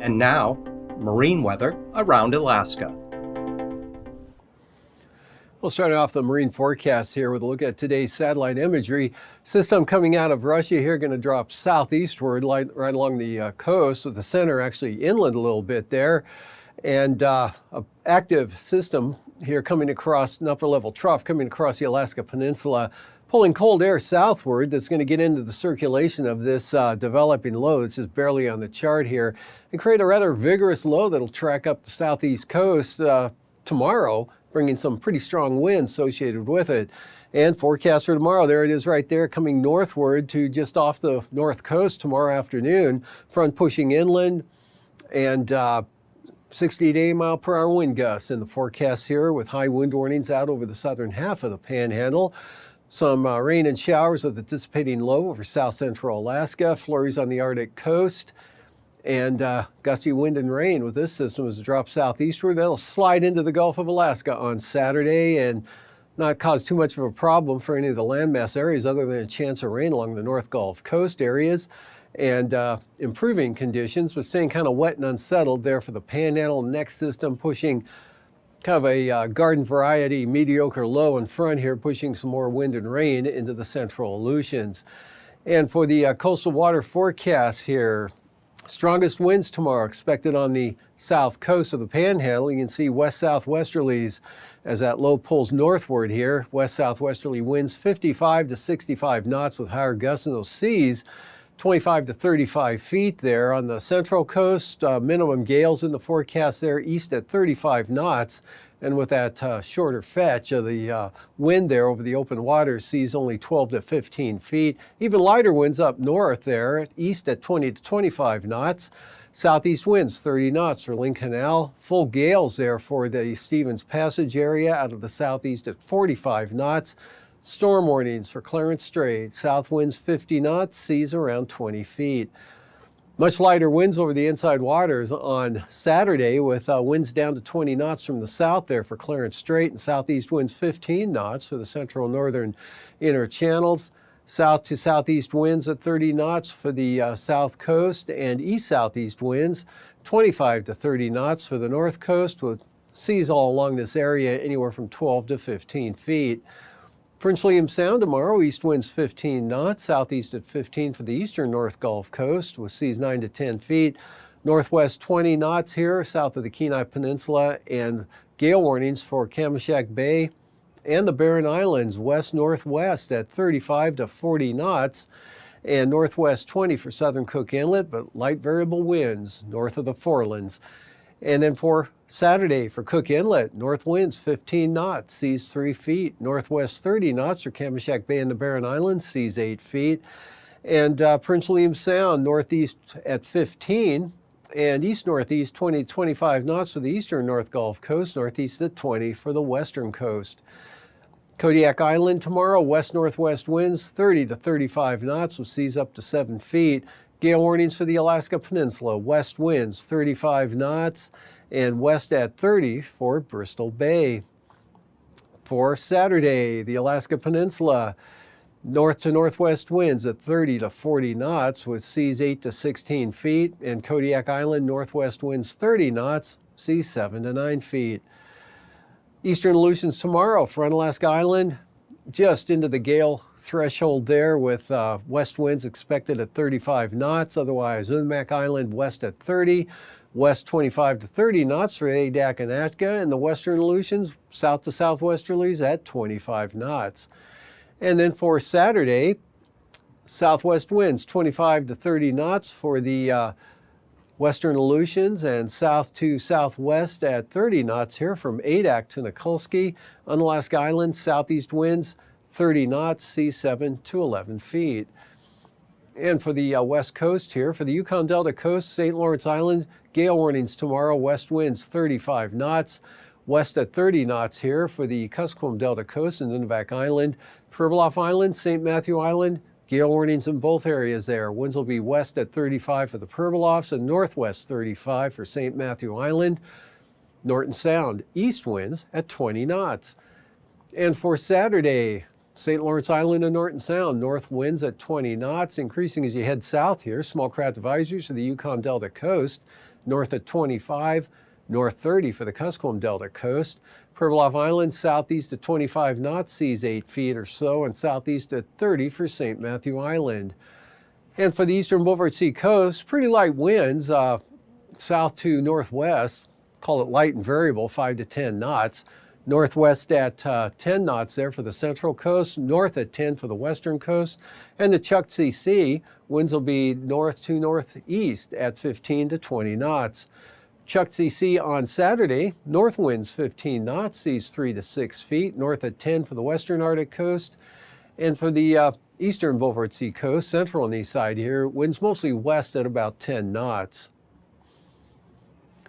And now, marine weather around Alaska. We'll start off the marine forecast here with a look at today's satellite imagery. System coming out of Russia here going to drop southeastward right along the coast, with the center actually inland a little bit there. And an active system here coming across an upper level trough coming across the Alaska Peninsula, pulling cold air southward that's going to get into the circulation of this developing low. It's just barely on the chart here, and create a rather vigorous low that'll track up the southeast coast tomorrow, bringing some pretty strong winds associated with it. And forecast for tomorrow, there it is right there, coming northward to just off the north coast tomorrow afternoon. Front pushing inland, and 60 to 80 mile per hour wind gusts in the forecast here, with high wind warnings out over the southern half of the panhandle. Some rain and showers with a dissipating low over south central Alaska, flurries on the Arctic coast, and gusty wind and rain with this system as it drops southeastward. That'll slide into the Gulf of Alaska on Saturday and not cause too much of a problem for any of the landmass areas, other than a chance of rain along the North Gulf Coast areas, and improving conditions, but staying kind of wet and unsettled there for the panhandle. Next system pushing kind of a garden variety mediocre low in front here, pushing some more wind and rain into the central Aleutians. And for the coastal water forecast here, strongest winds tomorrow expected on the south coast of the panhandle. You can see west-southwesterlies as that low pulls northward here. West-southwesterly winds 55 to 65 knots with higher gusts in those seas, 25 to 35 feet there. On the central coast, minimum gales in the forecast there, east at 35 knots. And with that shorter fetch of the wind there over the open water, seas only 12 to 15 feet. Even lighter winds up north there, east at 20 to 25 knots. Southeast winds 30 knots for Lynn Canal. Full gales there for the Stevens Passage area out of the southeast at 45 knots. Storm warnings for Clarence Strait. South winds 50 knots, seas around 20 feet. Much lighter winds over the inside waters on Saturday, with winds down to 20 knots from the south there for Clarence Strait, and southeast winds 15 knots for the central and northern inner channels. South to southeast winds at 30 knots for the south coast, and east-southeast winds 25 to 30 knots for the north coast, with seas all along this area anywhere from 12 to 15 feet. Prince William Sound tomorrow, east winds 15 knots, southeast at 15 for the eastern North Gulf Coast, with seas 9 to 10 feet. Northwest 20 knots here, south of the Kenai Peninsula, and gale warnings for Kamishak Bay and the Barren Islands, west-northwest at 35 to 40 knots, and northwest 20 for southern Cook Inlet, but light variable winds north of the Forelands. And then for Saturday for Cook Inlet, north winds 15 knots, seas 3 feet. Northwest 30 knots for Kamishak Bay and the Barren Islands, seas 8 feet. And Prince William Sound, northeast at 15, and east-northeast 20 to 25 knots for the eastern North Gulf Coast, northeast at 20 for the western coast. Kodiak Island tomorrow, west-northwest winds 30 to 35 knots with seas up to 7 feet. Gale warnings for the Alaska Peninsula, west winds 35 knots and west at 30 for Bristol Bay. For Saturday, the Alaska Peninsula, north to northwest winds at 30 to 40 knots with seas 8 to 16 feet, and Kodiak Island, northwest winds 30 knots, seas 7 to 9 feet. Eastern Aleutians tomorrow, front Alaska Island, just into the gale threshold there, with west winds expected at 35 knots. Otherwise, Unmak Island west at 30, west 25 to 30 knots for Adak and Atka, and the western Aleutians south to southwesterlies at 25 knots. And then for Saturday, southwest winds 25 to 30 knots for the western Aleutians, and south to southwest at 30 knots here from Adak to Nikulski. Unalaska Island, southeast winds 30 knots, seas 7 to 11 feet. And for the west coast here, for the Yukon Delta coast, St. Lawrence Island, gale warnings tomorrow, west winds 35 knots, west at 30 knots here for the Kuskokwim Delta coast and Nunivak Island. Pribilof Island, St. Matthew Island, gale warnings in both areas there. Winds will be west at 35 for the Pribilofs and northwest 35 for St. Matthew Island. Norton Sound, east winds at 20 knots. And for Saturday, St. Lawrence Island and Norton Sound, north winds at 20 knots, increasing as you head south here. Small craft advisories for the Yukon Delta coast, north at 25, north 30 for the Kuskokwim Delta coast. Pribilof Island, southeast at 25 knots, seas 8 feet or so, and southeast at 30 for St. Matthew Island. And for the eastern Beaufort Sea coast, pretty light winds, south to northwest, call it light and variable, 5 to 10 knots. Northwest at 10 knots there for the central coast, north at 10 for the western coast, and the Chukchi Sea, winds will be north to northeast at 15 to 20 knots. Chukchi Sea on Saturday, north winds 15 knots, seas 3 to 6 feet, north at 10 for the western Arctic coast, and for the eastern Beaufort Sea coast, central and east side here, winds mostly west at about 10 knots.